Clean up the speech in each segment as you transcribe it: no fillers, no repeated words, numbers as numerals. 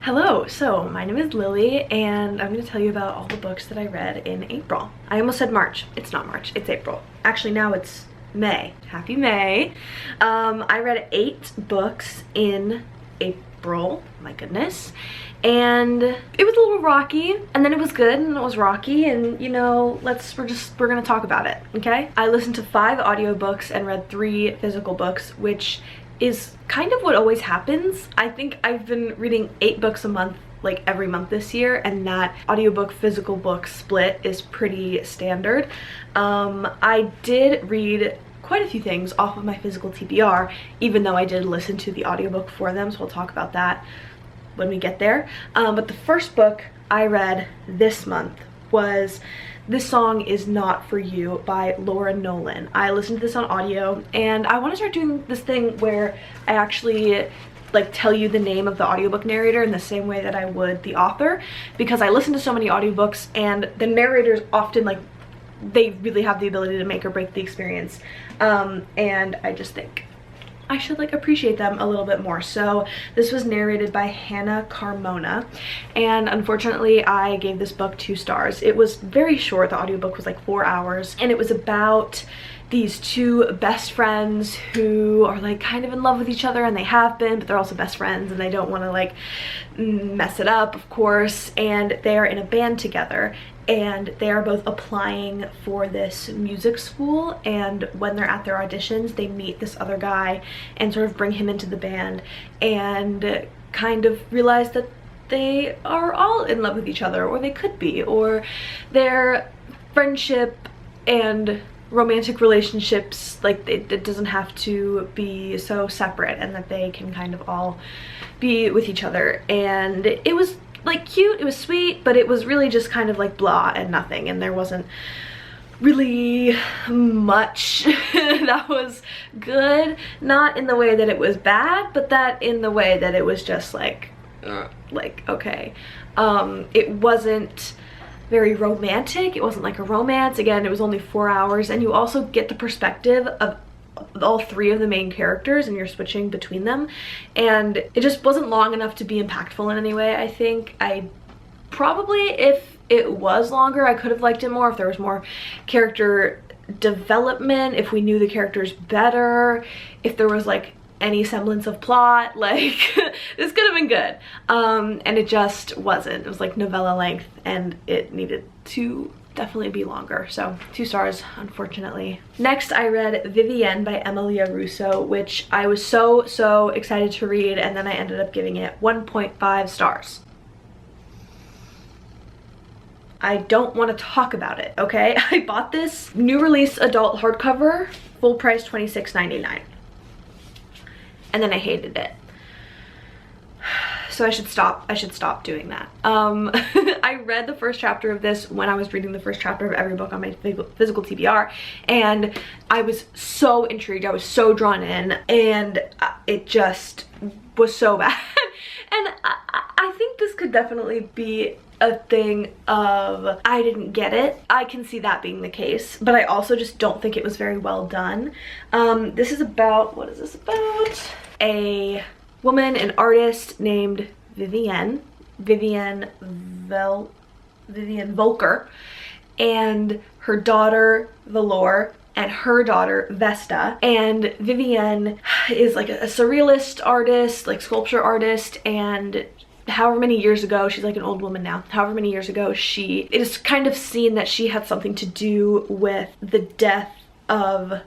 Hello, so my name is Lily and I'm going to tell you about all the books that I read in April. I almost said March. It's not March, it's April. Actually now it's May. Happy May. I read 8 books in April, my goodness, and it was a little rocky, and then it was good, and it was rocky, and you know, we're gonna talk about it, okay? I listened to 5 audiobooks and read 3 physical books, which is kind of what always happens. I think I've been reading 8 books a month, like every month this year, and that audiobook physical book split is pretty standard. I did read quite a few things off of my physical TBR, even though I did listen to the audiobook for them, so we'll talk about that when we get there. But the first book I read this month was This Song Is Not For You by Nowlin. I listened to this on audio, and I want to start doing this thing where I actually like tell you the name of the audiobook narrator in the same way that I would the author, because I listen to so many audiobooks and the narrators often, like, they really have the ability to make or break the experience, and I just think I should like appreciate them a little bit more. So this was narrated by Hannah Carmona, and unfortunately I gave this book 2 stars. It was very short. The audiobook was like 4 hours, and it was about these 2 best friends who are like kind of in love with each other, and they have been, but they're also best friends and they don't want to like mess it up, of course, and they are in a band together, and they are both applying for this music school, and when they're at their auditions they meet this other guy and sort of bring him into the band and kind of realize that they are all in love with each other, or they could be, or their friendship and romantic relationships, like it doesn't have to be so separate, and that they can kind of all be with each other. And it was like cute, it was sweet, but it was really just kind of like blah and nothing, and there wasn't really much that was good, not in the way that it was bad, but that in the way that it was just like okay. It wasn't very romantic. It wasn't like a romance. Again, it was only 4 hours, and you also get the perspective of all 3 of the main characters, and you're switching between them, and it just wasn't long enough to be impactful in any way. I think I probably, if it was longer, I could have liked it more if there was more character development, if we knew the characters better, if there was like any semblance of plot, like this could have been good, and it just wasn't. It was like novella length, and it needed to definitely be longer, so 2 stars, unfortunately. Next I read Vivienne by Emmalea Russo, which I was so excited to read, and then I ended up giving it 1.5 stars. I don't want to talk about it, okay? I bought this new release adult hardcover, full price $26.99. and then I hated it. So I should stop doing that. I read the first chapter of this when I was reading the first chapter of every book on my physical TBR, and I was so intrigued, I was so drawn in, and it just was so bad. And I think this could definitely be a thing of I didn't get it. I can see that being the case, but I also just don't think it was very well done. This is about, what is this about? A woman, an artist named Vivienne Volker, and her daughter Valor, and her daughter Vesta. And Vivienne is like a surrealist artist, like sculpture artist, and however many years ago, she's like an old woman now, however many years ago, it is kind of seen that she had something to do with the death of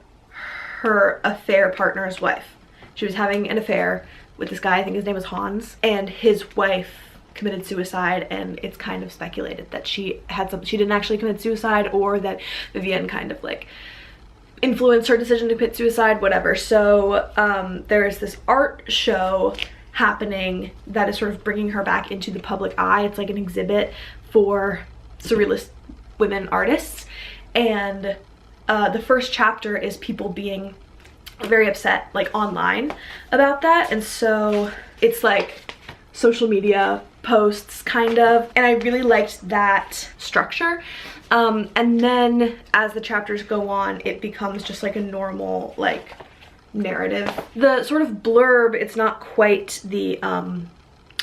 her affair partner's wife. She was having an affair with this guy, I think his name was Hans, and his wife committed suicide, and it's kind of speculated that she didn't actually commit suicide, or that Vivienne kind of like influenced her decision to commit suicide, whatever. So there is this art show happening that is sort of bringing her back into the public eye. It's like an exhibit for surrealist women artists, and the first chapter is people being very upset like online about that, and so it's like social media posts kind of, and I really liked that structure. And then as the chapters go on, it becomes just like a normal like narrative. The sort of blurb, it's not quite the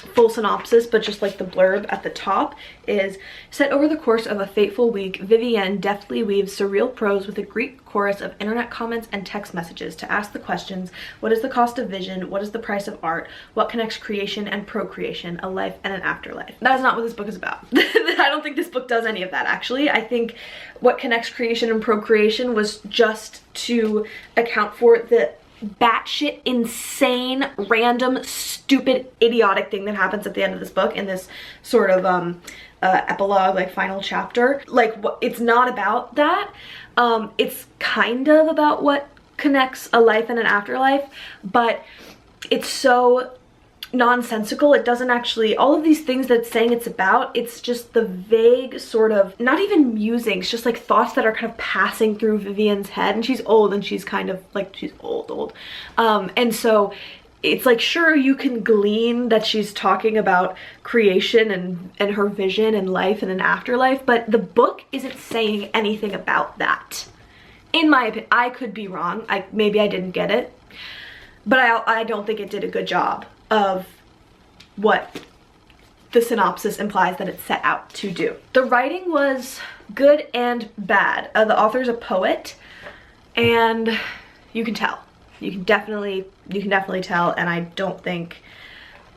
full synopsis, but just like the blurb at the top is, set over the course of a fateful week, Vivienne deftly weaves surreal prose with a Greek chorus of internet comments and text messages to ask the questions: what is the cost of vision? What is the price of art? What connects creation and procreation, a life and an afterlife? That is not what this book is about. I don't think this book does any of that, actually. I think what connects creation and procreation was just to account for the batshit insane, random, stupid, idiotic thing that happens at the end of this book in this sort of epilogue, like final chapter. Like, it's not about that. It's kind of about what connects a life and an afterlife, but it's so nonsensical. It doesn't actually, all of these things that it's saying it's about, it's just the vague sort of, not even musings, just like thoughts that are kind of passing through Vivienne's head. And she's old, and she's kind of like, she's old. And so it's like, sure, you can glean that she's talking about creation and her vision and life and an afterlife, but the book isn't saying anything about that. In my opinion, I could be wrong. Maybe I didn't get it, but I don't think it did a good job of what the synopsis implies that it set out to do. The writing was good and bad. The author's a poet, and you can tell. You can definitely tell, and I don't think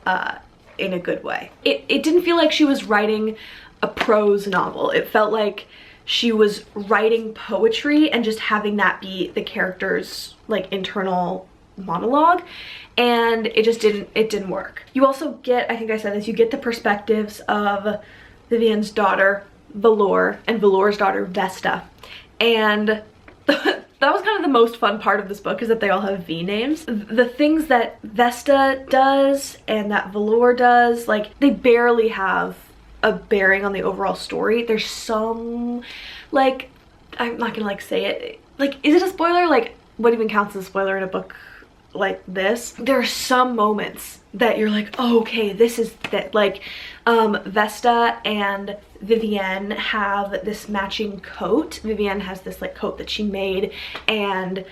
in a good way. It didn't feel like she was writing a prose novel. It felt like she was writing poetry and just having that be the character's like internal monologue, and it just didn't work. You also get, I think I said this, you get the perspectives of Vivienne's daughter Valor and Valor's daughter Vesta, and that was kind of the most fun part of this book, is that they all have V names. The things that Vesta does and that Valor does, like, they barely have a bearing on the overall story. There's some, like, I'm not gonna like say it, like, is it a spoiler? Like, what even counts as a spoiler in a book like this? There are some moments that you're like, oh, okay, this is that. Like, Vesta and Vivienne have this matching coat. Vivienne has this like coat that she made, and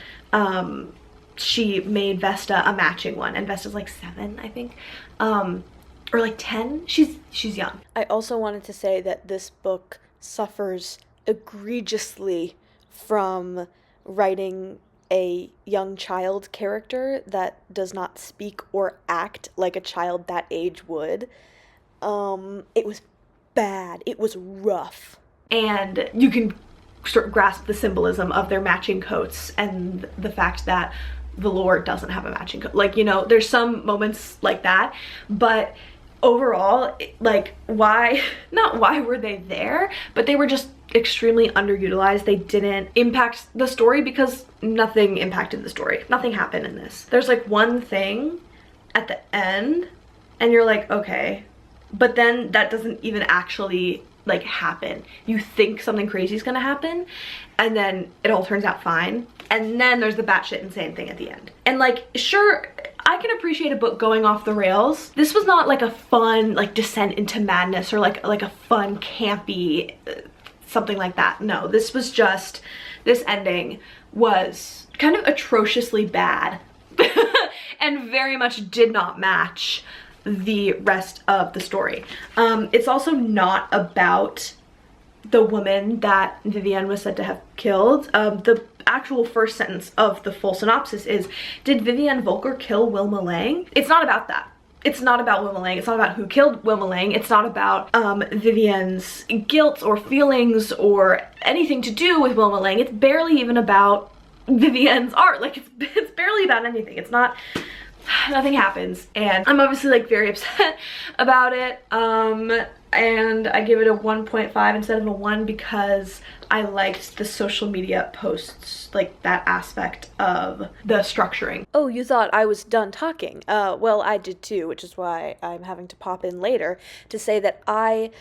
she made Vesta a matching one, and Vesta's like 7, I think, or like 10. She's young. I also wanted to say that this book suffers egregiously from writing a young child character that does not speak or act like a child that age would. It was bad. It was rough. And you can sort of grasp the symbolism of their matching coats and the fact that Valor doesn't have a matching coat. Like, you know, there's some moments like that, but overall, like, not why were they there, but they were just extremely underutilized. They didn't impact the story because nothing impacted the story. Nothing happened in this. There's like one thing at the end and you're like, okay, but then that doesn't even actually like happen. You think something crazy is gonna happen, and then it all turns out fine, and then there's the batshit insane thing at the end. And like, sure, I can appreciate a book going off the rails. This was not like a fun like descent into madness or like a fun campy something like that. No, this was just, this ending was kind of atrociously bad and very much did not match the rest of the story. It's also not about the woman that Vivienne was said to have killed. The actual first sentence of the full synopsis is, did Vivienne Volker kill Wilma Lang? It's not about that. It's not about Wilma Lang. It's not about who killed Wilma Lang. It's not about Vivienne's guilt or feelings or anything to do with Wilma Lang. It's barely even about Vivienne's art. Like, it's barely about anything. It's not, nothing happens, and I'm obviously like very upset about it, and I give it a 1.5 instead of a 1 because I liked the social media posts, like that aspect of the structuring. Oh, you thought I was done talking? Well, I did too, which is why I'm having to pop in later to say that I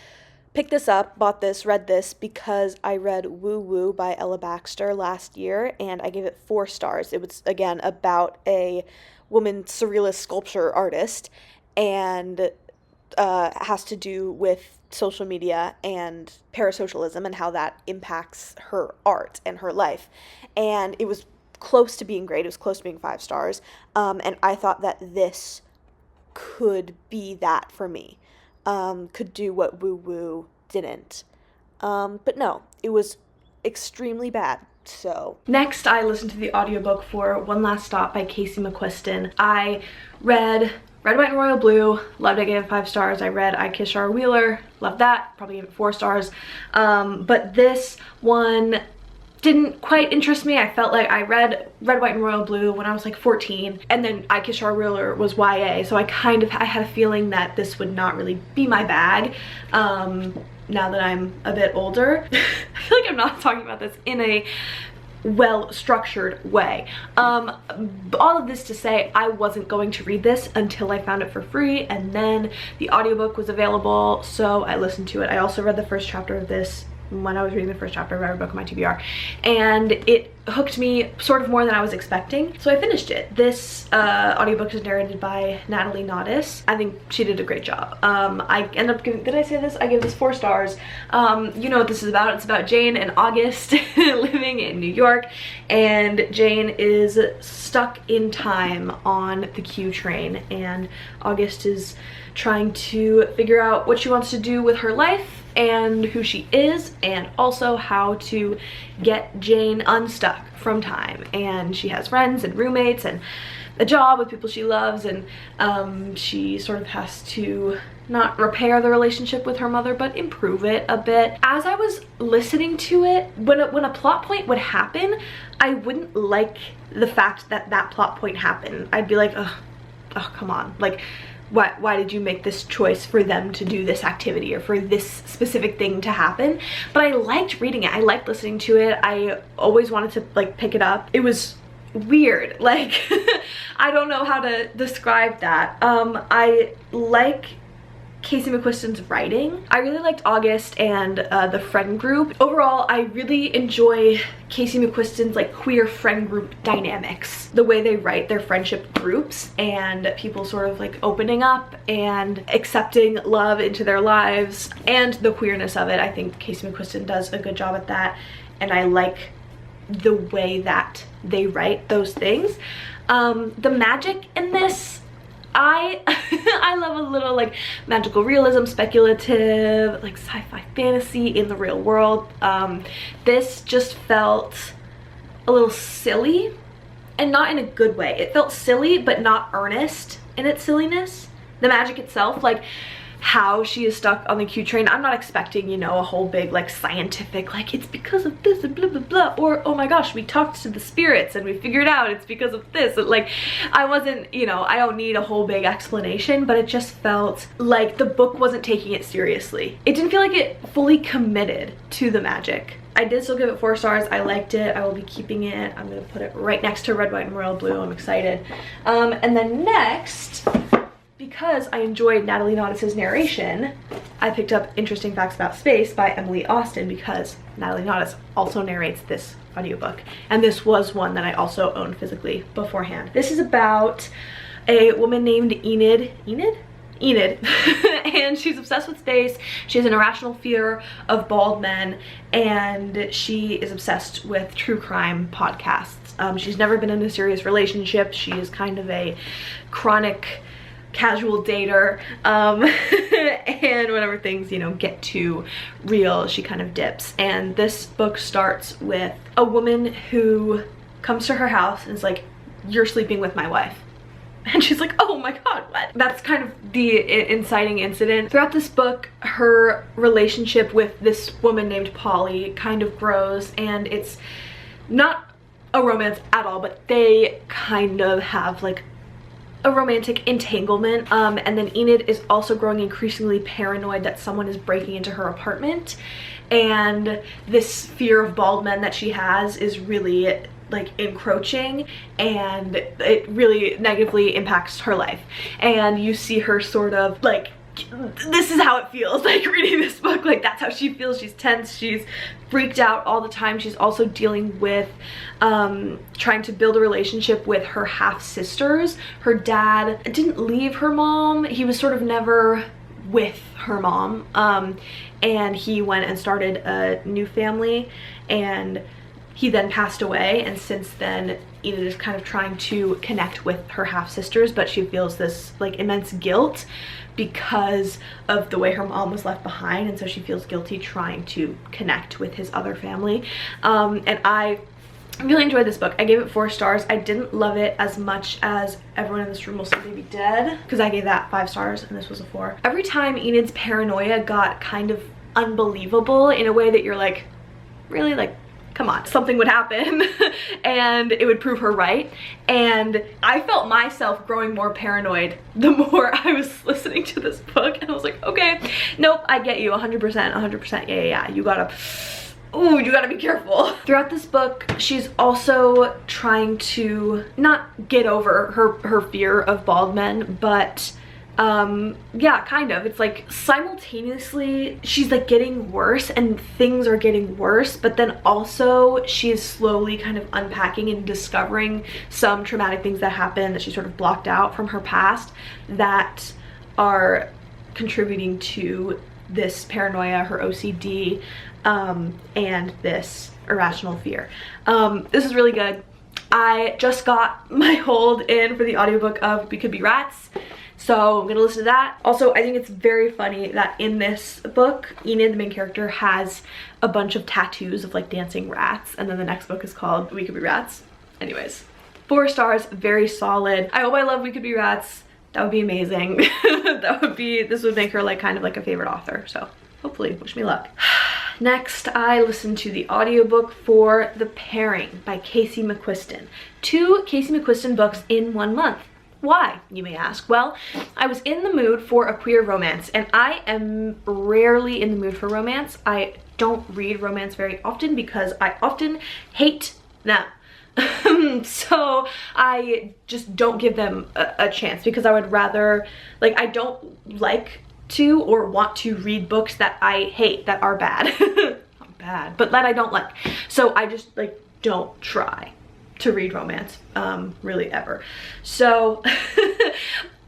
picked this up, bought this, read this because I read Woo Woo by Ella Baxter last year, and I gave it 4 stars. It was, again, about a woman surrealist sculpture artist, and has to do with social media and parasocialism and how that impacts her art and her life. And it was close to being great. It was close to being 5 stars. And I thought that this could be that for me, could do what Woo Woo didn't. But no, it was extremely bad. So next, I listened to the audiobook for One Last Stop by Casey McQuiston. I read Red, White, and Royal Blue, loved it, gave it 5 stars. I read I Kiss Shara Wheeler, loved that, probably gave it 4 stars. But this one didn't quite interest me. I felt like I read Red, White, and Royal Blue when I was like 14, and then I Kiss Shara Wheeler was YA, so I had a feeling that this would not really be my bag. Now that I'm a bit older. I feel like I'm not talking about this in a well-structured way. All of this to say, I wasn't going to read this until I found it for free, and then the audiobook was available, so I listened to it. I also read the first chapter of this when I was reading the first chapter of every book on my TBR, and it hooked me sort of more than I was expecting, so I finished it. This audiobook is narrated by Natalie Nodis. I think she did a great job. I end up giving, did I say this? I gave this 4 stars. You know what this is about. It's about Jane and August living in New York, and Jane is stuck in time on the Q train, and August is trying to figure out what she wants to do with her life and who she is, and also how to get Jane unstuck from time. And she has friends and roommates and a job with people she loves, and she sort of has to not repair the relationship with her mother but improve it a bit. As I was listening to it, when a plot point would happen, I wouldn't like the fact that that plot point happened. I'd be like, oh come on, like why did you make this choice for them to do this activity or for this specific thing to happen? But I liked reading it. I liked listening to it. I always wanted to like pick it up. It was weird. Like, I don't know how to describe that. I like Casey McQuiston's writing. I really liked August and the friend group. Overall, I really enjoy Casey McQuiston's like queer friend group dynamics. The way they write their friendship groups and people sort of like opening up and accepting love into their lives and the queerness of it. I think Casey McQuiston does a good job at that, and I like the way that they write those things. The magic in this, I love a little like magical realism, speculative, like sci-fi fantasy in the real world. This just felt a little silly, and not in a good way. It felt silly but not earnest in its silliness. The magic itself, like how she is stuck on the Q train, I'm not expecting, you know, a whole big like scientific like it's because of this and blah blah blah, or oh my gosh, we talked to the spirits and we figured out it's because of this. Like, I wasn't, you know, I don't need a whole big explanation, but it just felt like the book wasn't taking it seriously. It didn't feel like it fully committed to the magic. I did still give it 4 stars. I liked it. I will be keeping it. I'm gonna put it right next to Red, White, and Royal Blue. I'm excited. And then next, because I enjoyed Natalie Nodis' narration, I picked up Interesting Facts About Space by Emily Austin, because Natalie Nodis also narrates this audiobook, and this was one that I also owned physically beforehand. This is about a woman named Enid, and she's obsessed with space. She has an irrational fear of bald men, and she is obsessed with true crime podcasts. She's never been in a serious relationship. She is kind of a chronic casual dater, and whenever things, you know, get too real, she kind of dips. And this book starts with a woman who comes to her house and is like, "You're sleeping with my wife." And she's like, "Oh my god, what?" That's kind of the inciting incident. Throughout this book, her relationship with this woman named Polly kind of grows, and it's not a romance at all, but they kind of have like a romantic entanglement. And then Enid is also growing increasingly paranoid that someone is breaking into her apartment, and this fear of bald men that she has is really like encroaching, and it really negatively impacts her life. And you see her sort of like, this is how it feels like reading this book. Like, that's how she feels. She's tense, she's freaked out all the time. She's also dealing with trying to build a relationship with her half-sisters. Her dad didn't leave her mom. He was sort of never with her mom, and he went and started a new family, and he then passed away, and since then Enid is kind of trying to connect with her half-sisters, but she feels this like immense guilt because of the way her mom was left behind, and so she feels guilty trying to connect with his other family. And I really enjoyed this book. I gave it 4 stars. I didn't love it as much as everyone in this room will someday be dead, because I gave that 5 stars and this was a 4. Every time Enid's paranoia got kind of unbelievable in a way that you're like, really, like, come on, something would happen and it would prove her right. And I felt myself growing more paranoid the more I was listening to this book, and I was like, okay, nope, I get you 100%, 100%, yeah, you gotta, ooh, you gotta be careful. Throughout this book, she's also trying to not get over her fear of bald men, but yeah, kind of. It's like simultaneously she's like getting worse and things are getting worse, but then also she is slowly kind of unpacking and discovering some traumatic things that happened that she sort of blocked out from her past that are contributing to this paranoia, her OCD, and this irrational fear. This is really good. I just got my hold in for the audiobook of We Could Be Rats, so I'm gonna listen to that. Also, I think it's very funny that in this book, Enid, the main character, has a bunch of tattoos of like dancing rats, and then the next book is called We Could Be Rats. Anyways, 4 stars, very solid. I hope I love We Could Be Rats. That would be amazing. This would make her like kind of like a favorite author, so hopefully, wish me luck. Next, I listened to the audiobook for The Pairing by Casey McQuiston. 2 Casey McQuiston books in 1 month. Why, you may ask? Well, I was in the mood for a queer romance, and I am rarely in the mood for romance. I don't read romance very often because I often hate them. So I just don't give them a chance, because I would rather, like, I don't like to or want to read books that I hate, that are bad. Not bad, but that I don't like. So I just like don't try to read romance really ever. So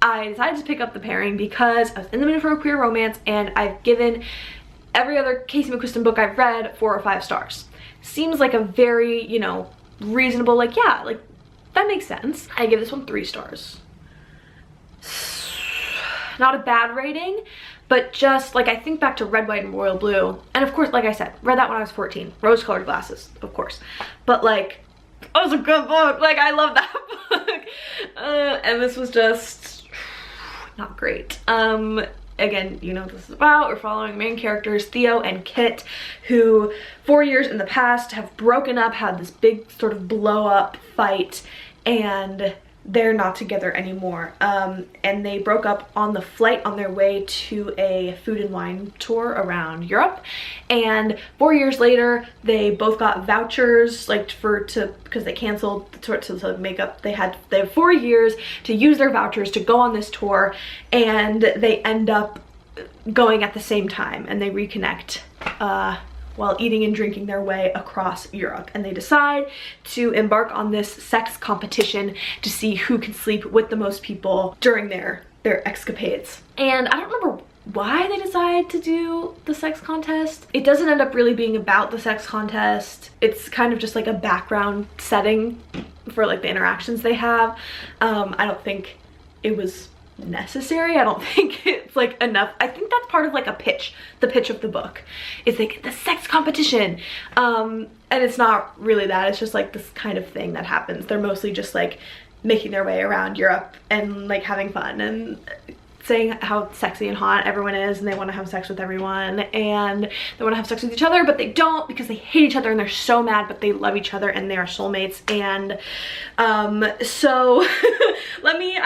I decided to pick up The Pairing because I was in the mood for a queer romance, and I've given every other Casey McQuiston book I've read 4 or 5 stars. Seems like a very, you know, reasonable, like, yeah, like that makes sense. I give this one 3 stars. Not a bad rating, but just like I think back to Red, White, and Royal Blue, and of course, like I said, read that when I was 14. Rose-colored glasses, of course, but like, that was a good book. Like, I love that book. And this was just not great. Again, you know what this is about. We're following main characters Theo and Kit, who 4 years in the past have broken up, had this big sort of blow up fight, and they're not together anymore. And they broke up on the flight on their way to a food and wine tour around Europe. And 4 years later, they both got vouchers, like because they canceled the tour to make up. They have 4 years to use their vouchers to go on this tour, and they end up going at the same time, and they reconnect while eating and drinking their way across Europe. And they decide to embark on this sex competition to see who can sleep with the most people during their escapades. And I don't remember why they decide to do the sex contest. It doesn't end up really being about the sex contest. It's kind of just like a background setting for like the interactions they have. I don't think it was necessary. I don't think it's like enough. I think that's part of like a pitch. The pitch of the book is like the sex competition, and it's not really that. It's just like this kind of thing that happens. They're mostly just like making their way around Europe and like having fun and saying how sexy and hot everyone is, and they want to have sex with everyone, and they want to have sex with each other, but they don't, because they hate each other and they're so mad, but they love each other and they are soulmates. And so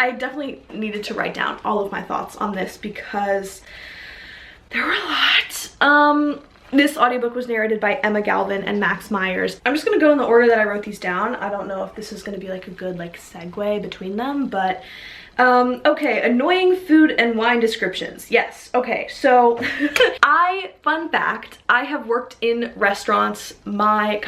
I definitely needed to write down all of my thoughts on this because there were a lot. This audiobook was narrated by Emma Galvin and Max Myers. I'm just gonna go in the order that I wrote these down. I don't know if this is gonna be like a good like segue between them, but Okay, annoying food and wine descriptions. Yes, okay, so fun fact, I have worked in restaurants my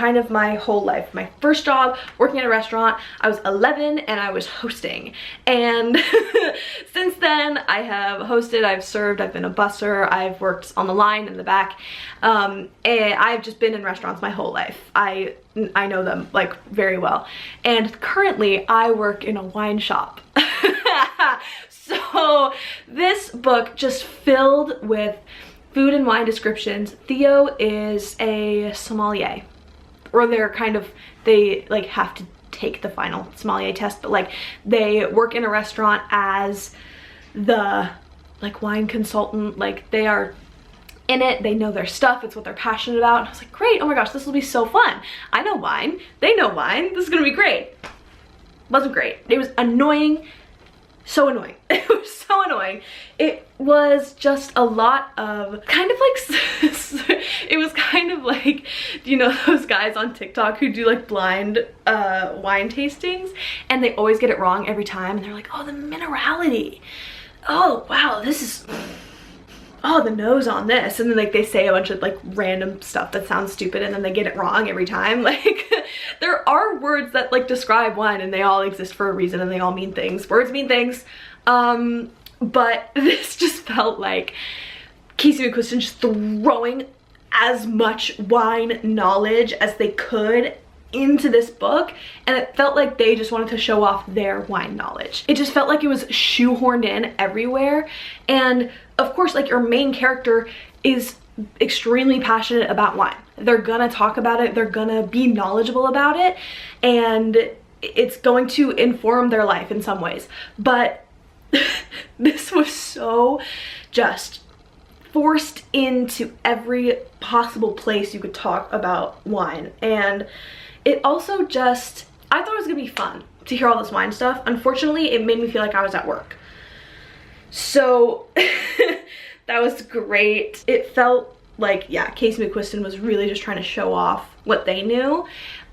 whole life. My first job working at a restaurant, I was 11 and I was hosting. And since then, I have hosted, I've served, I've been a busser, I've worked on the line in the back, and I've just been in restaurants my whole life. I know them like very well. And currently I work in a wine shop. So this book just filled with food and wine descriptions. Theo is a sommelier, or they like have to take the final sommelier test, but like they work in a restaurant as the like wine consultant. Like they are in it, they know their stuff, it's what they're passionate about. And I was like, great, oh my gosh, this will be so fun. I know wine, they know wine, this is gonna be great. Wasn't great. It was annoying, so annoying. It was so annoying. It was just a lot of kind of like, it was kind of like, you know those guys on TikTok who do like blind wine tastings, and they always get it wrong every time, and they're like, oh, the minerality. Oh, wow, this is, oh, the nose on this, and then like they say a bunch of like random stuff that sounds stupid, and then they get it wrong every time. Like there are words that like describe wine, and they all exist for a reason, and they all mean things. Words mean things. But this just felt like Casey McQuiston just throwing as much wine knowledge as they could into this book, and it felt like they just wanted to show off their wine knowledge. It just felt like it was shoehorned in everywhere. And of course, like, your main character is extremely passionate about wine. They're gonna talk about it, they're gonna be knowledgeable about it, and it's going to inform their life in some ways. But this was so just forced into every possible place you could talk about wine. And it also just, I thought it was gonna be fun to hear all this wine stuff. Unfortunately, it made me feel like I was at work. So that was great. It felt like, yeah, Casey McQuiston was really just trying to show off what they knew.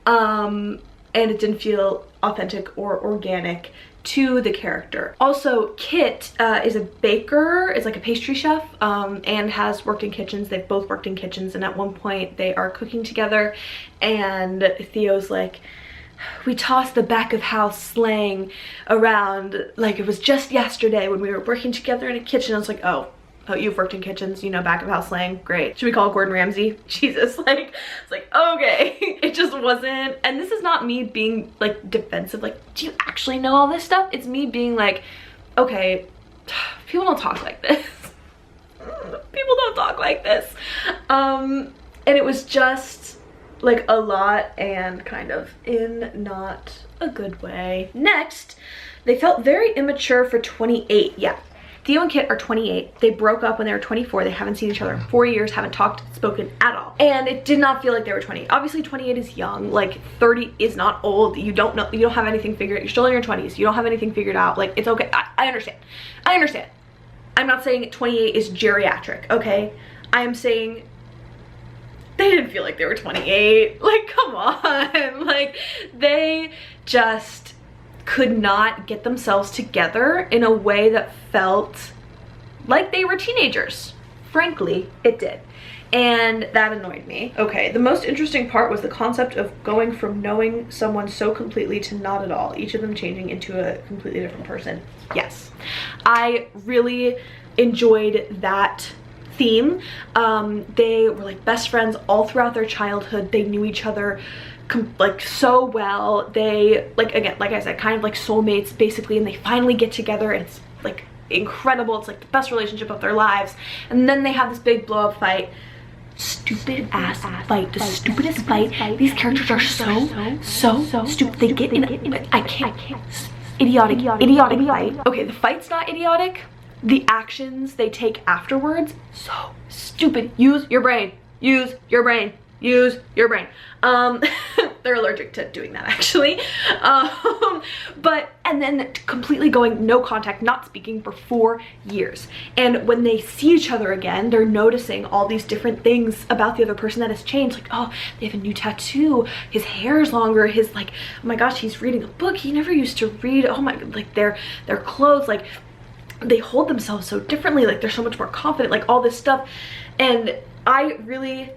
And it didn't feel authentic or organic to the character. Also, Kit is a baker, is like a pastry chef, and has worked in kitchens. They've both worked in kitchens, and at one point they are cooking together, and Theo's like, we tossed the back of house slang around like it was just yesterday when we were working together in a kitchen. I was like, oh, you've worked in kitchens, you know back of house slang, great. Should we call Gordon Ramsay? Jesus, like, it's like, okay. It just wasn't, and this is not me being like defensive, like, do you actually know all this stuff? It's me being like, okay, people don't talk like this. People don't talk like this. And it was just like a lot, and kind of in not a good way. Next, they felt very immature for 28. Yeah. Theo and Kit are 28. They broke up when they were 24. They haven't seen each other in 4 years, haven't talked, spoken at all. And it did not feel like they were 20. Obviously 28 is young, like 30 is not old. You don't know, you don't have anything figured, you're still in your 20s. You don't have anything figured out. Like, it's okay, I understand. I understand. I'm not saying 28 is geriatric, okay? I am saying they didn't feel like they were 28. Like, come on. Like, they just could not get themselves together in a way that felt like they were teenagers. Frankly, it did. And that annoyed me. Okay, the most interesting part was the concept of going from knowing someone so completely to not at all, each of them changing into a completely different person. Yes, I really enjoyed that theme. They were like best friends all throughout their childhood. They knew each other like so well. They, like, again, like I said, kind of like soulmates basically, and they finally get together, and it's like incredible. It's like the best relationship of their lives. And then they have this big blow up fight. Stupid ass fight, the stupidest fight. These characters are so stupid. They get in, I can't, idiotic fight. Okay, the fight's not idiotic. The actions they take afterwards, so stupid. Use your brain. Use your brain. Use your brain. they're allergic to doing that actually. And then completely going no contact, not speaking for 4 years. And when they see each other again, they're noticing all these different things about the other person that has changed. Like, oh, they have a new tattoo, his hair is longer, his like, oh my gosh, he's reading a book he never used to read. Oh my, like their clothes, like they hold themselves so differently, like they're so much more confident, like all this stuff. And I really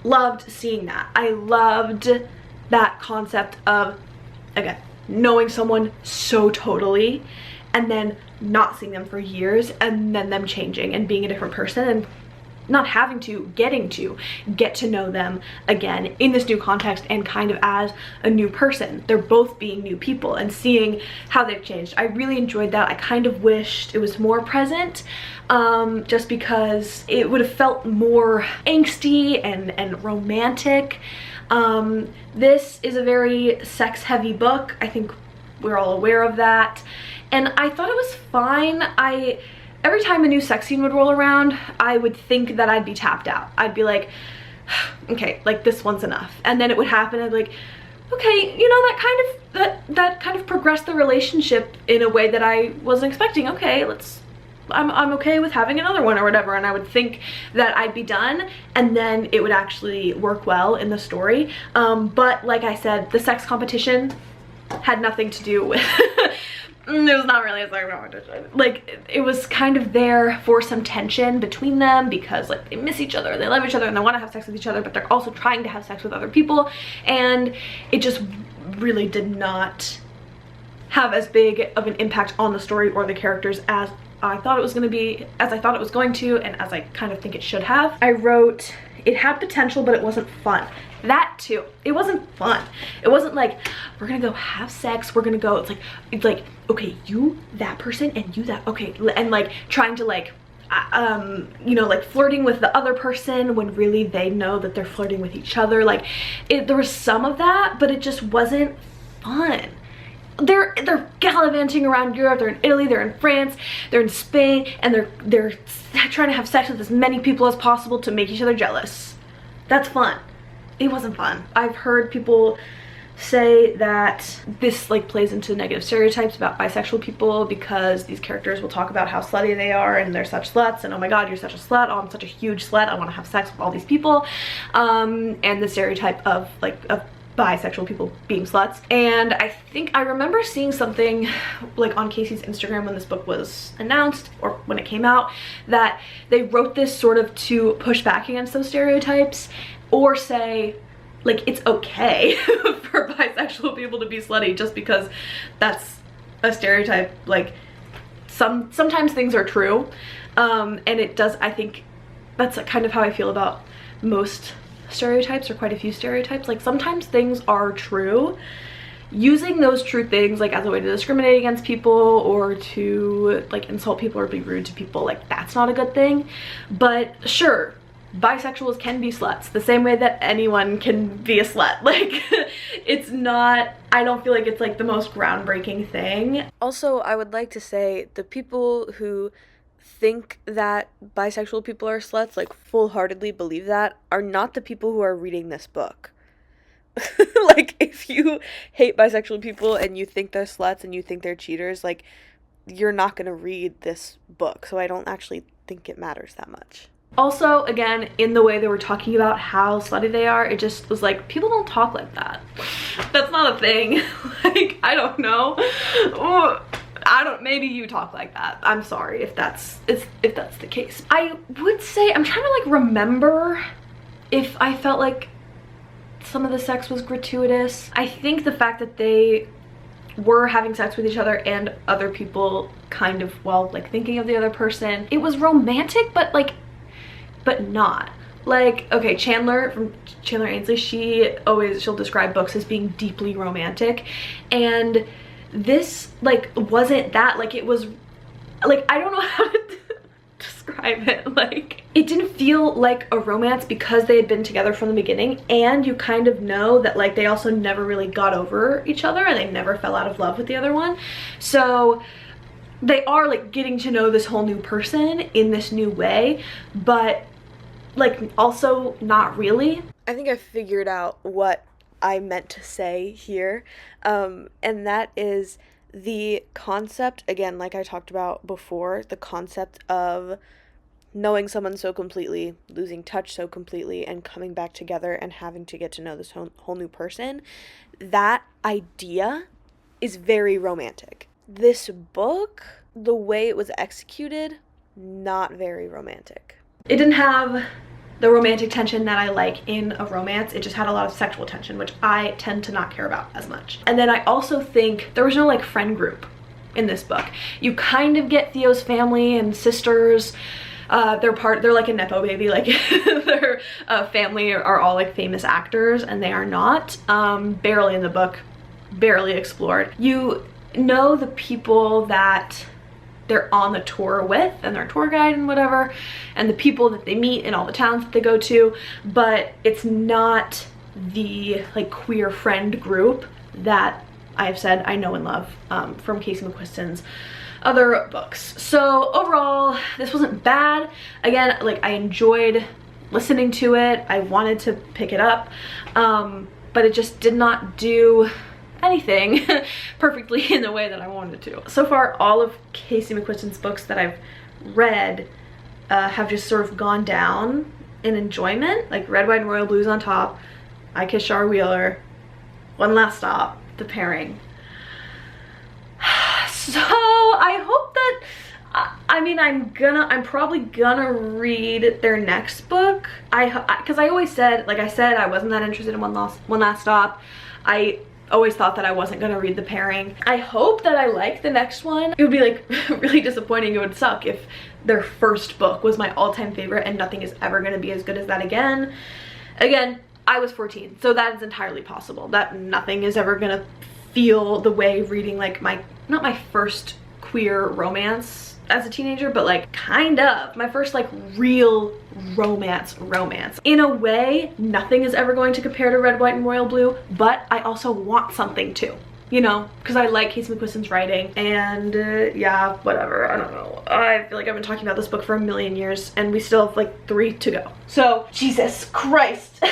loved seeing that. I loved that concept of, again, knowing someone so totally and then not seeing them for years and then them changing and being a different person and not having to, getting to get to know them again in this new context and kind of as a new person. They're both being new people and seeing how they've changed. I really enjoyed that. I kind of wished it was more present, just because it would have felt more angsty and romantic. This is a very sex-heavy book. I think we're all aware of that. And I thought it was fine. Every time a new sex scene would roll around, I would think that I'd be tapped out. I'd be like, okay, like this one's enough. And then it would happen, I'd be like, okay, you know, that kind of progressed the relationship in a way that I wasn't expecting. Okay, I'm okay with having another one or whatever. And I would think that I'd be done and then it would actually work well in the story. But like I said, the sex competition had nothing to do with it was not really a sex competition. Like, it was kind of there for some tension between them because like they miss each other, they love each other, and they want to have sex with each other, but they're also trying to have sex with other people, and it just really did not have as big of an impact on the story or the characters as I thought it was going to be, as I thought it was going to, and as I kind of think it should have. I wrote, it had potential, but it wasn't fun. That too. It wasn't fun. It wasn't like, we're gonna go have sex, we're gonna go, it's like, okay, you, that person, and you, that, okay, and like trying to like, you know, like flirting with the other person when really they know that they're flirting with each other. Like, there was some of that, but it just wasn't fun. They're gallivanting around Europe, they're in Italy, they're in France, they're in Spain, and they're trying to have sex with as many people as possible to make each other jealous. That's fun. It wasn't fun. I've heard people say that this like plays into negative stereotypes about bisexual people because these characters will talk about how slutty they are and they're such sluts, and oh my god, you're such a slut, oh I'm such a huge slut, I want to have sex with all these people, and the stereotype of bisexual people being sluts. And I think I remember seeing something like on Casey's Instagram when this book was announced or when it came out, that they wrote this sort of to push back against those stereotypes or say like it's okay for bisexual people to be slutty just because that's a stereotype. Like sometimes things are true, and it does, I think that's kind of how I feel about most stereotypes, or quite a few stereotypes. Like sometimes things are true. Using those true things like as a way to discriminate against people or to like insult people or be rude to people, like that's not a good thing. But sure, bisexuals can be sluts the same way that anyone can be a slut. Like it's not, I don't feel like it's like the most groundbreaking thing. Also, I would like to say the people who think that bisexual people are sluts, like full-heartedly believe that, are not the people who are reading this book. Like if you hate bisexual people and you think they're sluts and you think they're cheaters, like you're not gonna read this book, so I don't actually think it matters that much. Also, again, in the way they were talking about how slutty they are, it just was like, people don't talk like that. That's not a thing. Like, I don't know. Maybe you talk like that. I'm sorry if that's the case. I would say, I'm trying to like remember if I felt like some of the sex was gratuitous. I think the fact that they were having sex with each other and other people kind of, well, like thinking of the other person, it was romantic, but not. Like, okay, Chandler from Chandler Ainsley, she'll describe books as being deeply romantic, and this like wasn't that. Like it was like, I don't know how to describe it. Like it didn't feel like a romance because they had been together from the beginning, and you kind of know that like they also never really got over each other and they never fell out of love with the other one. So they are like getting to know this whole new person in this new way, but like also not really. I think I figured out what I meant to say here, and that is the concept, again, like I talked about before, the concept of knowing someone so completely, losing touch so completely, and coming back together and having to get to know this whole new person. That idea is very romantic. This book, the way it was executed, not very romantic. It didn't have the romantic tension that I like in a romance. It just had a lot of sexual tension, which I tend to not care about as much. And then I also think there was no like friend group in this book. You kind of get Theo's family and sisters. They're like a nepo baby, like their family are all like famous actors, and they are not. Barely in the book, barely explored. You know the people that they're on the tour with and their tour guide and whatever, and the people that they meet in all the towns that they go to, but it's not the like queer friend group that I've said I know and love from Casey McQuiston's other books. So overall, this wasn't bad. Again, like I enjoyed listening to it. I wanted to pick it up, but it just did not do anything perfectly in the way that I wanted to. So far, all of Casey McQuiston's books that I've read have just sort of gone down in enjoyment, like Red, White, and Royal Blue's on top, I Kissed Shar Wheeler, One Last Stop, The Pairing. So I hope that, I mean, I'm probably gonna read their next book. Because I always said, like I said, I wasn't that interested in One Last Stop. I always thought that I wasn't gonna read The Pairing. I hope that I like the next one. It would be like really disappointing. It would suck if their first book was my all-time favorite and nothing is ever gonna be as good as that again. Again, I was 14, so that is entirely possible. That nothing is ever gonna feel the way reading like not my first queer romance as a teenager, but like kind of my first like real romance. In a way, nothing is ever going to compare to Red, White, and Royal Blue, but I also want something to, you know, because I like Casey McQuiston's writing, and yeah, whatever, I don't know. I feel like I've been talking about this book for a million years and we still have like 3 to go. So, Jesus Christ.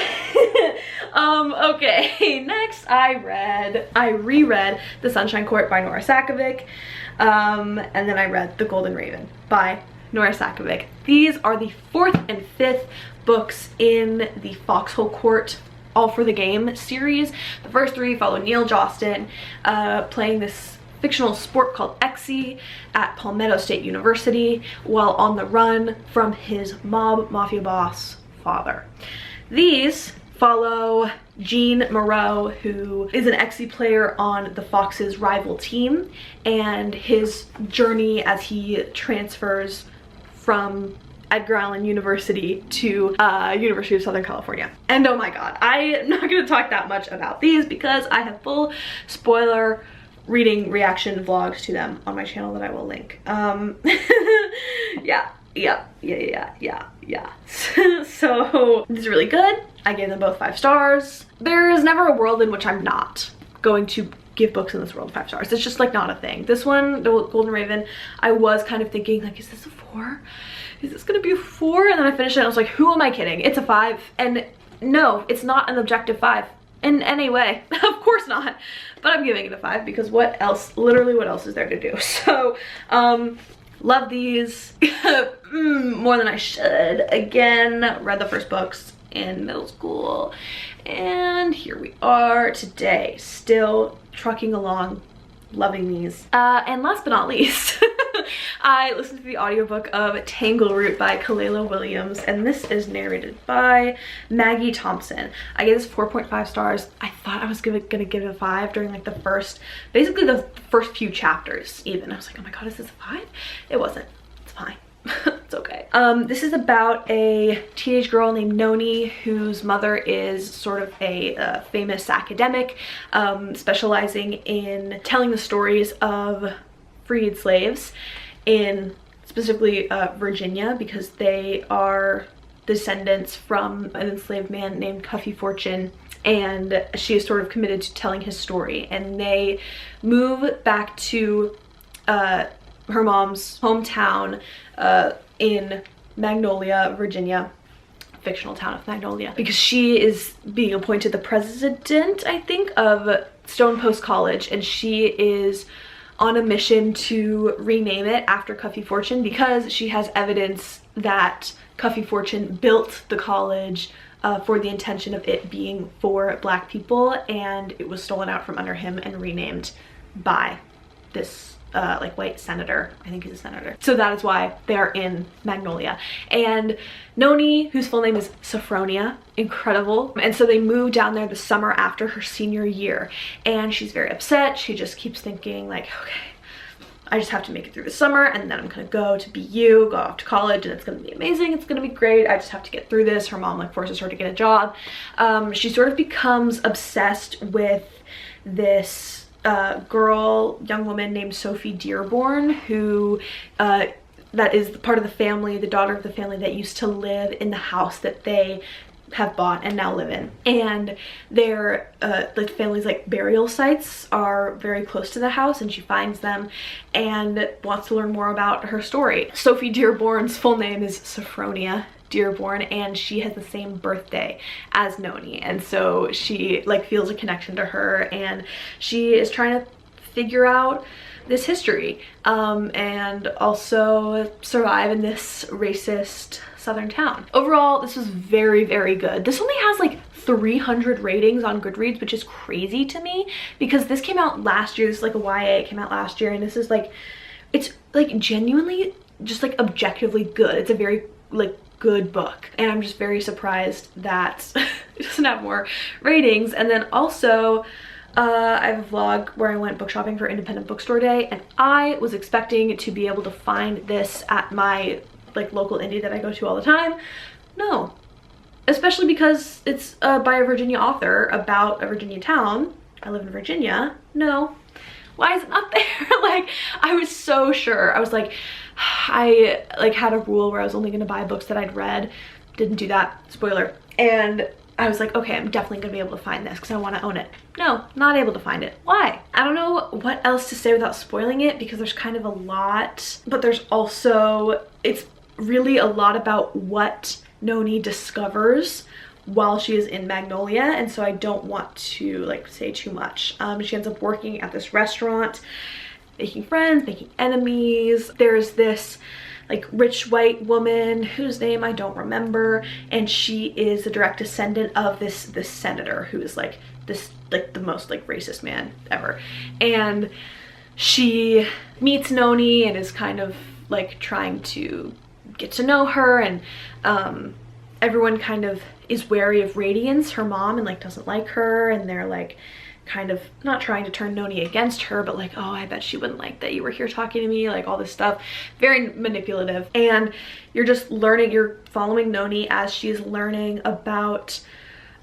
Okay, next I reread The Sunshine Court by Nora Sakavic, and then I read The Golden Raven by Nora Sakavic. These are the 4th and 5th books in the Foxhole Court All for the Game series. The first 3 follow Neil Jostin playing this fictional sport called Exy at Palmetto State University while on the run from his mafia boss father. These follow Gene Moreau, who is an Exy player on the Fox's rival team, and his journey as he transfers from Edgar Allan University to University of Southern California. And oh my god, I'm not going to talk that much about these because I have full spoiler reading reaction vlogs to them on my channel that I will link. Yeah. So this is really good. I gave them both 5 stars. There is never a world in which I'm not going to give books in this world 5 stars. It's just like not a thing. This one, The Golden Raven, I was kind of thinking like, is this a 4? Is this gonna be a 4? And then I finished it and I was like, who am I kidding? It's a 5. And no, it's not an objective 5 in any way. Of course not. But I'm giving it a 5 because what else, literally what else is there to do? So, love these more than I should. Again, read the first books in middle school, and here we are today, still trucking along, loving these. And last but not least, I listened to the audiobook of Tangleroot by Kalela Williams, and this is narrated by Maggie Thompson. I gave this 4.5 stars. I thought I was gonna give it a 5 during like basically the first few chapters even. I was like, oh my god, is this a 5? It wasn't. It's fine. It's okay. This is about a teenage girl named Noni whose mother is sort of a famous academic, specializing in telling the stories of freed slaves in specifically Virginia, because they are descendants from an enslaved man named Cuffy Fortune, and she is sort of committed to telling his story. And they move back to her mom's hometown in Magnolia, Virginia, fictional town of Magnolia, because she is being appointed the president, I think, of Stone Post College, and she is on a mission to rename it after Cuffy Fortune because she has evidence that Cuffy Fortune built the college for the intention of it being for Black people, and it was stolen out from under him and renamed by this like white senator. I think he's a senator. So that is why they are in Magnolia. And Noni, whose full name is Sophronia, incredible. And so they moved down there the summer after her senior year, and she's very upset. She just keeps thinking like, okay, I just have to make it through the summer, and then I'm gonna go to BU, go off to college, and it's gonna be amazing, it's gonna be great. I just have to get through this. Her mom like forces her to get a job. She sort of becomes obsessed with this young woman named Sophie Dearborn, who that is part of the family, the daughter of the family that used to live in the house that they have bought and now live in. And their the family's like burial sites are very close to the house, and she finds them and wants to learn more about her story. Sophie Dearborn's full name is Sophronia Dearborn, and she has the same birthday as Noni, and so she like feels a connection to her, and she is trying to figure out this history and also survive in this racist southern town. Overall, this was very, very good. This only has like 300 ratings on Goodreads, which is crazy to me because this came out last year. This is like a YA, it came out last year, and this is like, it's like genuinely just like objectively good. It's a very like good book, and I'm just very surprised that it doesn't have more ratings. And then also I have a vlog where I went book shopping for Independent Bookstore Day, and I was expecting to be able to find this at my like local indie that I go to all the time. No, especially because it's by a Virginia author about a Virginia town. I live in Virginia. No, why is it not there? Like, I was so sure. I was like, I like had a rule where I was only gonna buy books that I'd read. Didn't do that, spoiler. And I was like, okay, I'm definitely gonna be able to find this because I want to own it. No, not able to find it. Why? I don't know what else to say without spoiling it, because there's kind of a lot, but there's also, it's really a lot about what Noni discovers while she is in Magnolia, and so I don't want to like say too much. She ends up working at this restaurant, making friends, making enemies. There's this like rich white woman whose name I don't remember, and she is a direct descendant of this senator who is like this like the most like racist man ever. And she meets Noni and is kind of like trying to get to know her, and everyone kind of is wary of Radiance, her mom, and like doesn't like her, and they're like kind of not trying to turn Noni against her, but like, oh, I bet she wouldn't like that you were here talking to me, like all this stuff. Very manipulative. And you're just learning, you're following Noni as she's learning about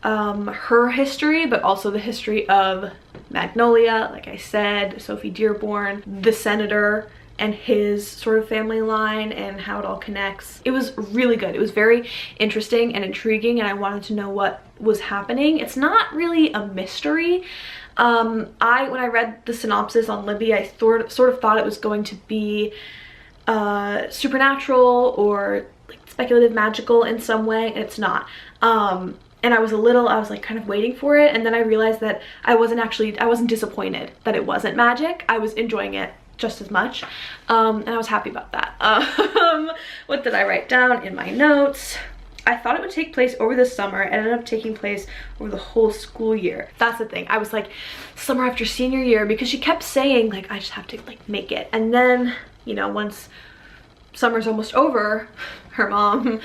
her history, but also the history of Magnolia, like I said, Sophie Dearborn, the senator, and his sort of family line and how it all connects. It was really good. It was very interesting and intriguing, and I wanted to know what was happening. It's not really a mystery. When I read the synopsis on Libby, I sort of thought it was going to be supernatural or like speculative magical in some way, and it's not. And I was like kind of waiting for it, and then I realized that I wasn't disappointed that it wasn't magic. I was enjoying it just as much, and I was happy about that. What did I write down in my notes? I thought it would take place over the summer. It ended up taking place over the whole school year. That's the thing. I was like, summer after senior year, because she kept saying like, I just have to like make it. And then, you know, once summer's almost over, her mom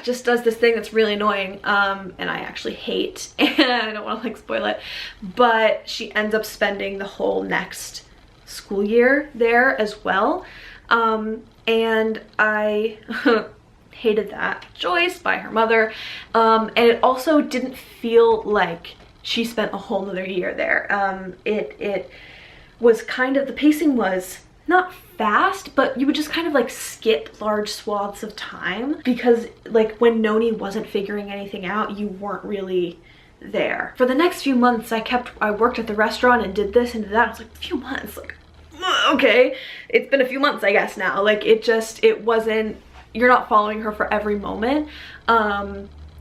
just does this thing that's really annoying, and I actually hate, and I don't want to like spoil it, but she ends up spending the whole next school year there as well, and I hated that choice by her mother, and it also didn't feel like she spent a whole nother year there. It was kind of, the pacing was not fast, but you would just kind of like skip large swaths of time, because like when Noni wasn't figuring anything out, you weren't really there. For the next few months, I worked at the restaurant and did this and did that. I was like, a few months, like, okay, it's been a few months I guess now. Like it wasn't you're not following her for every moment.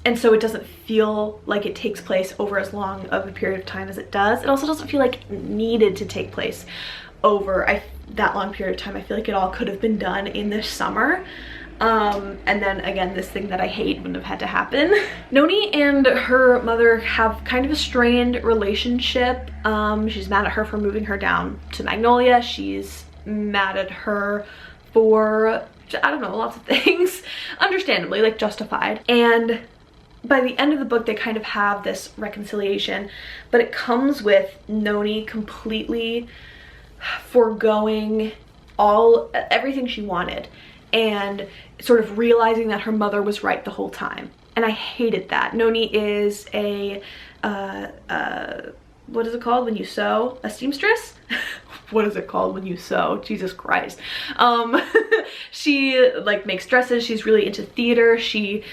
And so it doesn't feel like it takes place over as long of a period of time as it does. It also doesn't feel like it needed to take place over that long period of time. I feel like it all could have been done in this summer. And then again, this thing that I hate wouldn't have had to happen. Noni and her mother have kind of a strained relationship. She's mad at her for moving her down to Magnolia. She's mad at her for, I don't know, lots of things. Understandably, like justified. And by the end of the book, they kind of have this reconciliation, but it comes with Noni completely foregoing everything she wanted and sort of realizing that her mother was right the whole time. And I hated that. Noni is a what is it called when you sew? A seamstress? What is it called when you sew? Jesus Christ. She like makes dresses. She's really into theater. She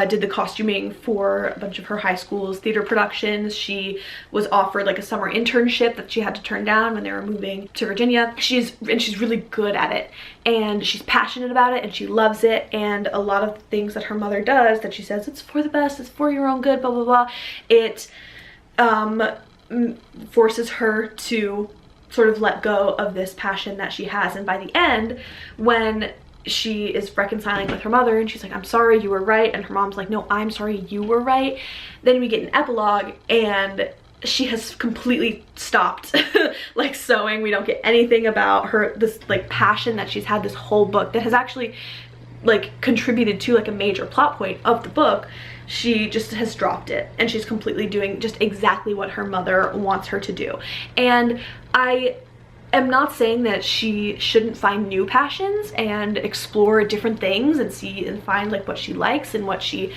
did the costuming for a bunch of her high school's theater productions. She was offered like a summer internship that she had to turn down when they were moving to Virginia. She's really good at it, and she's passionate about it, and she loves it. And a lot of things that her mother does that she says, it's for the best, it's for your own good, blah, blah, blah. It forces her to sort of let go of this passion that she has. And by the end, when she is reconciling with her mother and she's like, I'm sorry, you were right, and her mom's like, no, I'm sorry, you were right, then we get an epilogue and she has completely stopped like sewing. We don't get anything about this like passion that she's had this whole book that has actually like contributed to like a major plot point of the book. She just has dropped it, and she's completely doing just exactly what her mother wants her to do. And I am not saying that she shouldn't find new passions and explore different things and see and find like what she likes and what she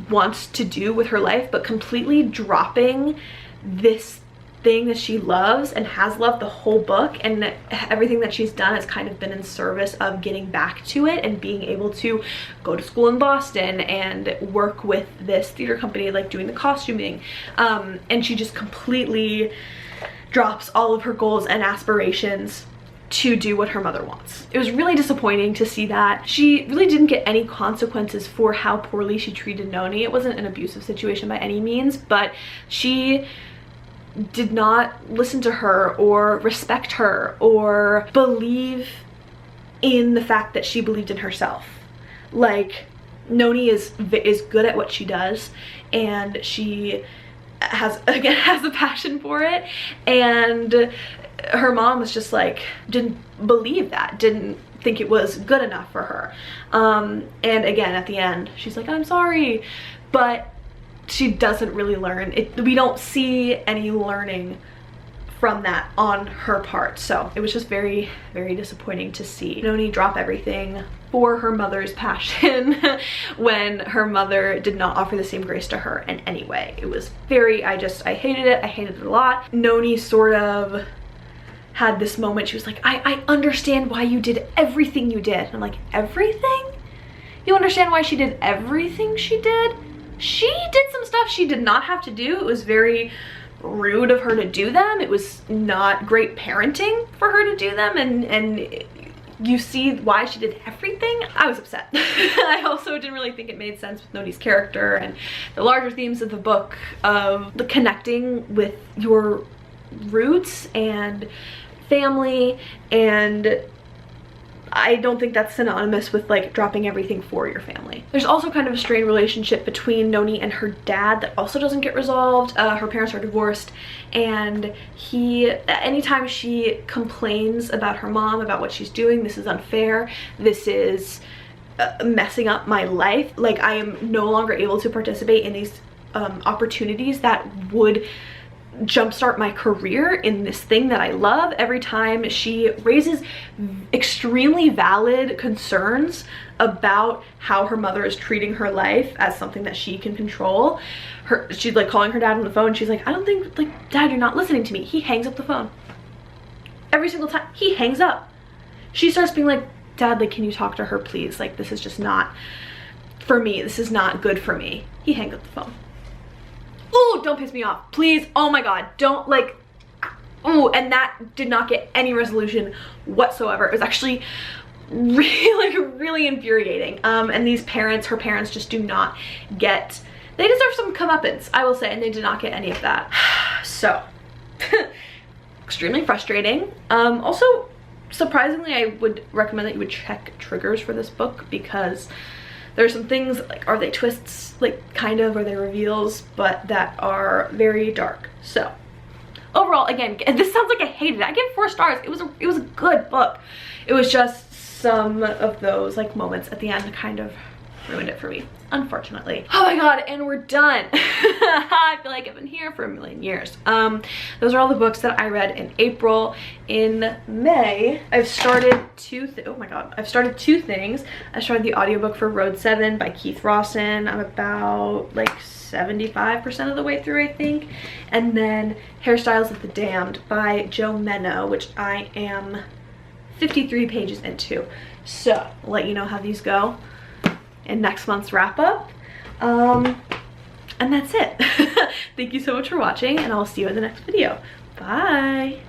wants to do with her life, but completely dropping this thing that she loves and has loved the whole book, and everything that she's done has kind of been in service of getting back to it and being able to go to school in Boston and work with this theater company, like doing the costuming. And she just completely drops all of her goals and aspirations to do what her mother wants. It was really disappointing to see that. She really didn't get any consequences for how poorly she treated Noni. It wasn't an abusive situation by any means, but she did not listen to her or respect her or believe in the fact that she believed in herself. Like, Noni is good at what she does, and she has a passion for it, and her mom was just like, didn't believe that, didn't think it was good enough for her. And again, at the end, she's like, I'm sorry, but she doesn't really learn. We don't see any learning from that on her part. So it was just very, very disappointing to see Noni drop everything for her mother's passion when her mother did not offer the same grace to her in any way. It was very, I hated it. I hated it a lot. Noni sort of had this moment. She was like, I understand why you did everything you did. And I'm like, everything? You understand why she did everything she did? She did some stuff she did not have to do. It was very rude of her to do them. It was not great parenting for her to do them, and you see why she did everything. I was upset. I also didn't really think it made sense with Noni's character and the larger themes of the book of the connecting with your roots and family, and I don't think that's synonymous with like dropping everything for your family. There's also kind of a strained relationship between Noni and her dad that also doesn't get resolved. Her parents are divorced, and anytime she complains about her mom, about what she's doing, this is unfair, this is messing up my life, like I am no longer able to participate in these opportunities that would jumpstart my career in this thing that I love. Every time she raises extremely valid concerns about how her mother is treating her life as something that she can control. She's like calling her dad on the phone. She's like, I don't think, like, Dad, you're not listening to me. He hangs up the phone. Every single time he hangs up. She starts being like, Dad, like, can you talk to her, please? Like, this is just not for me. This is not good for me. He hangs up the phone. Oh, don't piss me off, please. Oh my God, don't, like, oh, and that did not get any resolution whatsoever. It was actually really infuriating. And these parents, her parents, just do not get, they deserve some comeuppance, I will say, and they did not get any of that. So extremely frustrating. Also, surprisingly, I would recommend that you would check triggers for this book, because there's some things, like, are they twists, like, kind of, are they reveals, but that are very dark. So overall, again, this sounds like I hated it. I give 4 stars. It was a good book. It was just some of those, like, moments at the end kind of ruined it for me, unfortunately. Oh my god, and we're done. I feel like I've been here for a million years. Those are all the books that I read in April. In May, I've started I've started 2 things. I started the audiobook for Road 7 by Keith Rawson. I'm about like 75% of the way through, I think. And then Hairstyles of the Damned by Joe Menno, which I am 53 pages into. So I'll let you know how these go in next month's wrap up. And that's it. Thank you so much for watching, and I'll see you in the next video. Bye.